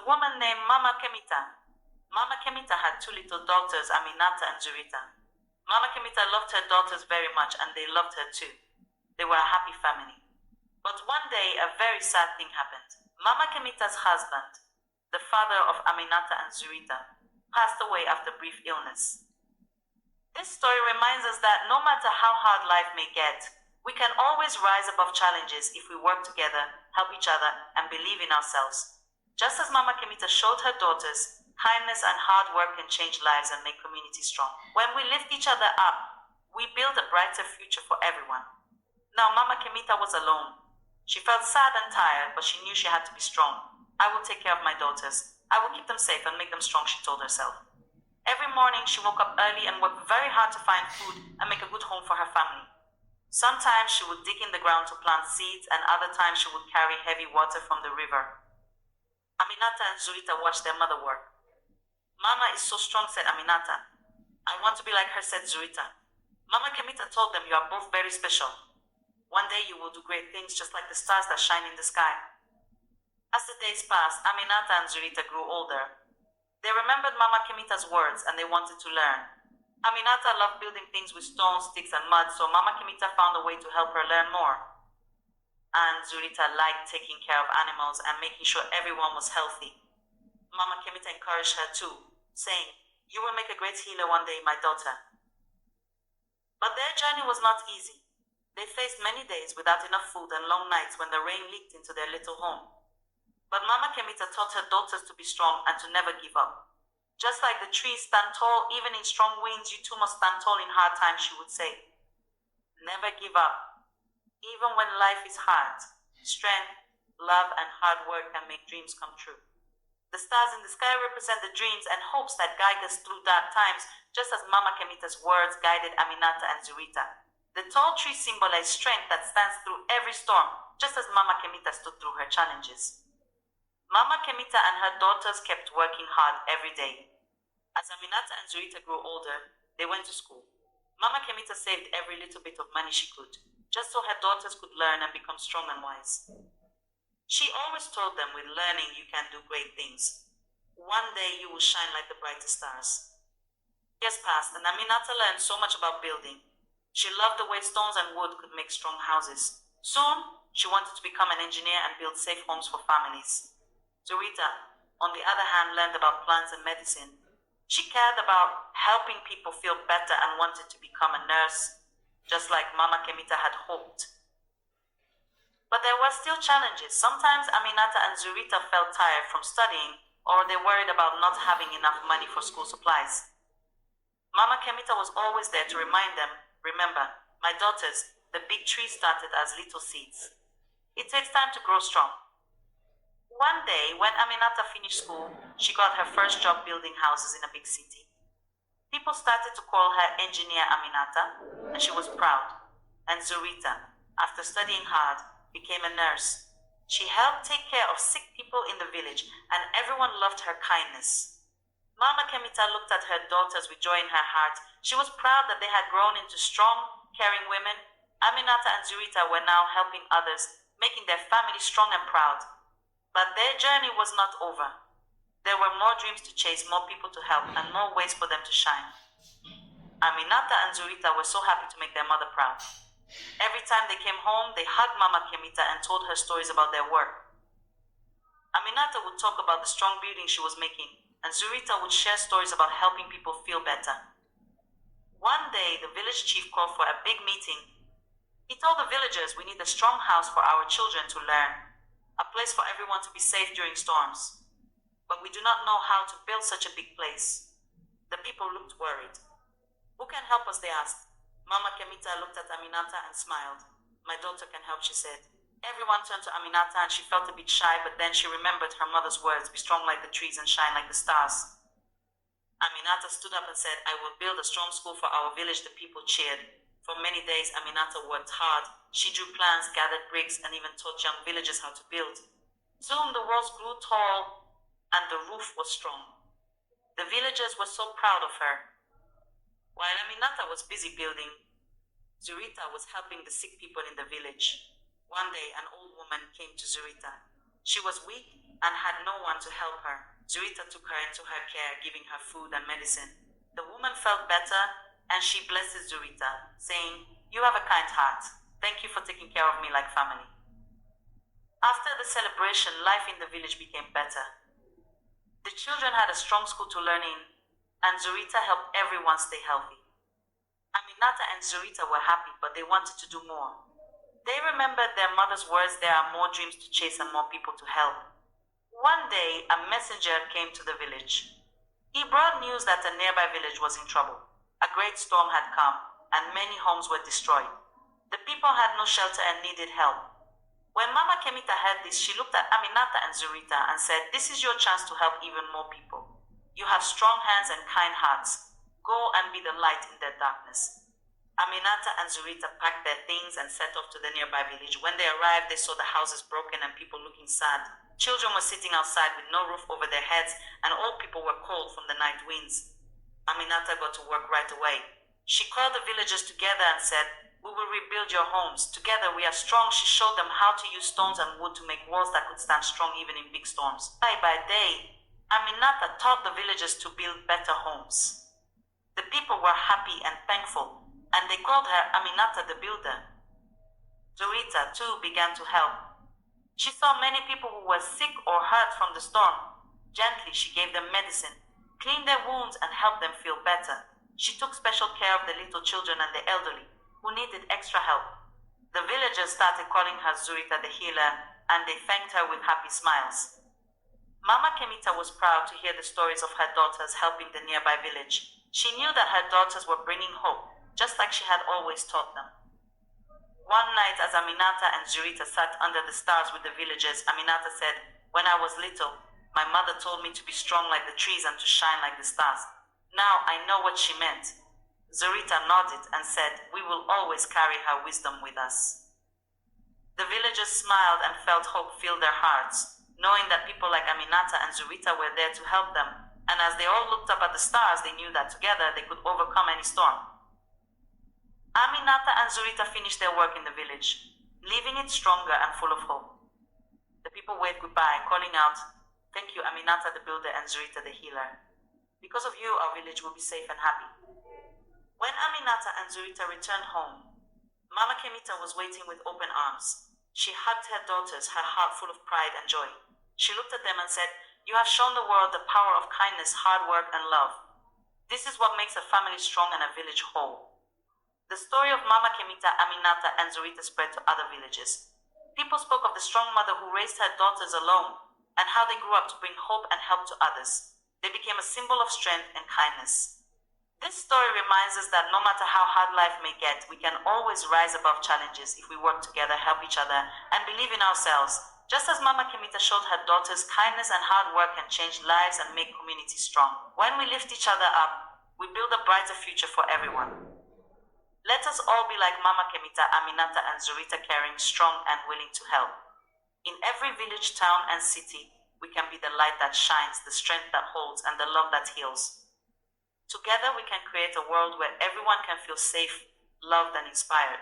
woman named Mama Kemita. Mama Kemita had two little daughters, Aminata and Zurita. Mama Kemita loved her daughters very much and they loved her too. They were a happy family. But one day, a very sad thing happened. Mama Kemita's husband, the father of Aminata and Zurita, passed away after brief illness. This story reminds us that no matter how hard life may get, we can always rise above challenges if we work together, help each other, and believe in ourselves. Just as Mama Kemita showed her daughters, kindness and hard work can change lives and make communities strong. When we lift each other up, we build a brighter future for everyone. Now Mama Kemita was alone. She felt sad and tired, but she knew she had to be strong. I will take care of my daughters. I will keep them safe and make them strong, she told herself. Every morning she woke up early and worked very hard to find food and make a good home for her family. Sometimes she would dig in the ground to plant seeds, and other times she would carry heavy water from the river. Aminata and Zurita watched their mother work. Mama is so strong, said Aminata. I want to be like her, said Zurita. Mama Kemita told them, you are both very special. One day you will do great things just like the stars that shine in the sky. As the days passed, Aminata and Zurita grew older. They remembered Mama Kemita's words and they wanted to learn. Aminata loved building things with stones, sticks and mud, so Mama Kemita found a way to help her learn more. And Zurita liked taking care of animals and making sure everyone was healthy. Mama Kemita encouraged her too, saying, you will make a great healer one day, my daughter. But their journey was not easy. They faced many days without enough food and long nights when the rain leaked into their little home. But Mama Kemita taught her daughters to be strong and to never give up. Just like the trees stand tall even in strong winds, you too must stand tall in hard times, she would say. Never give up. Even when life is hard, strength, love, and hard work can make dreams come true. The stars in the sky represent the dreams and hopes that guide us through dark times, just as Mama Kemita's words guided Aminata and Zurita. The tall trees symbolize strength that stands through every storm, just as Mama Kemita stood through her challenges. Mama Kemita and her daughters kept working hard every day. As Aminata and Zurita grew older, they went to school. Mama Kemita saved every little bit of money she could, just so her daughters could learn and become strong and wise. She always told them, with learning you can do great things. One day you will shine like the brightest stars. Years passed and Aminata learned so much about building. She loved the way stones and wood could make strong houses. Soon, she wanted to become an engineer and build safe homes for families. Zurita, on the other hand, learned about plants and medicine. She cared about helping people feel better and wanted to become a nurse, just like Mama Kemita had hoped. But there were still challenges. Sometimes Aminata and Zurita felt tired from studying, or they worried about not having enough money for school supplies. Mama Kemita was always there to remind them, remember, my daughters, the big tree started as little seeds. It takes time to grow strong. One day, when Aminata finished school, she got her first job building houses in a big city. People started to call her Engineer Aminata, and she was proud. And Zurita, after studying hard, became a nurse. She helped take care of sick people in the village, and everyone loved her kindness. Mama Kemita looked at her daughters with joy in her heart. She was proud that they had grown into strong, caring women. Aminata and Zurita were now helping others, making their family strong and proud. But their journey was not over. There were more dreams to chase, more people to help, and more ways for them to shine. Aminata and Zurita were so happy to make their mother proud. Every time they came home, they hugged Mama Kemita and told her stories about their work. Aminata would talk about the strong building she was making, and Zurita would share stories about helping people feel better. One day, the village chief called for a big meeting. He told the villagers, we need a strong house for our children to learn, a place for everyone to be safe during storms. But we do not know how to build such a big place. The people looked worried. Who can help us, they asked. Mama Kemita looked at Aminata and smiled. My daughter can help, she said. Everyone turned to Aminata and she felt a bit shy, but then she remembered her mother's words, be strong like the trees and shine like the stars. Aminata stood up and said, I will build a strong school for our village. The people cheered. For many days, Aminata worked hard. She drew plans, gathered bricks, and even taught young villagers how to build. Soon the walls grew tall and the roof was strong. The villagers were so proud of her. While Aminata was busy building, Zurita was helping the sick people in the village. One day, an old woman came to Zurita. She was weak and had no one to help her. Zurita took her into her care, giving her food and medicine. The woman felt better, and she blessed Zurita, saying, "You have a kind heart. Thank you for taking care of me like family." After the celebration, life in the village became better. The children had a strong school to learn in, and Zurita helped everyone stay healthy. Aminata and Zurita were happy, but they wanted to do more. They remembered their mother's words, "There are more dreams to chase and more people to help." One day, a messenger came to the village. He brought news that a nearby village was in trouble. A great storm had come, and many homes were destroyed. The people had no shelter and needed help. When Mama Kemita heard this, she looked at Aminata and Zurita and said, "This is your chance to help even more people. You have strong hands and kind hearts. Go and be the light in their darkness." Aminata and Zurita packed their things and set off to the nearby village. When they arrived, they saw the houses broken and people looking sad. Children were sitting outside with no roof over their heads, and old people were cold from the night winds. Aminata got to work right away. She called the villagers together and said, "We will rebuild your homes. Together we are strong." She showed them how to use stones and wood to make walls that could stand strong even in big storms. Day by day, Aminata taught the villagers to build better homes. The people were happy and thankful, and they called her Aminata the Builder. Zurita too began to help. She saw many people who were sick or hurt from the storm. Gently, she gave them medicine, cleaned their wounds, and helped them feel better. She took special care of the little children and the elderly, who needed extra help. The villagers started calling her Zurita the Healer, and they thanked her with happy smiles. Mama Kemita was proud to hear the stories of her daughters helping the nearby village. She knew that her daughters were bringing hope, just like she had always taught them. One night, as Aminata and Zurita sat under the stars with the villagers, Aminata said, "When I was little, my mother told me to be strong like the trees and to shine like the stars. Now I know what she meant." Zurita nodded and said, "We will always carry her wisdom with us." The villagers smiled and felt hope fill their hearts, knowing that people like Aminata and Zurita were there to help them. And as they all looked up at the stars, they knew that together they could overcome any storm. Aminata and Zurita finished their work in the village, leaving it stronger and full of hope. The people waved goodbye, calling out, "Thank you, Aminata the Builder and Zurita the Healer. Because of you, our village will be safe and happy." When Aminata and Zurita returned home, Mama Kemita was waiting with open arms. She hugged her daughters, her heart full of pride and joy. She looked at them and said, "You have shown the world the power of kindness, hard work, and love. This is what makes a family strong and a village whole." The story of Mama Kemita, Aminata, and Zurita spread to other villages. People spoke of the strong mother who raised her daughters alone and how they grew up to bring hope and help to others. They became a symbol of strength and kindness. This story reminds us that no matter how hard life may get, we can always rise above challenges if we work together, help each other, and believe in ourselves. Just as Mama Kemita showed her daughters, kindness and hard work can change lives and make communities strong. When we lift each other up, we build a brighter future for everyone. Let us all be like Mama Kemita, Aminata, and Zurita, caring, strong, and willing to help. In every village, town, and city, we can be the light that shines, the strength that holds, and the love that heals. Together, we can create a world where everyone can feel safe, loved, and inspired.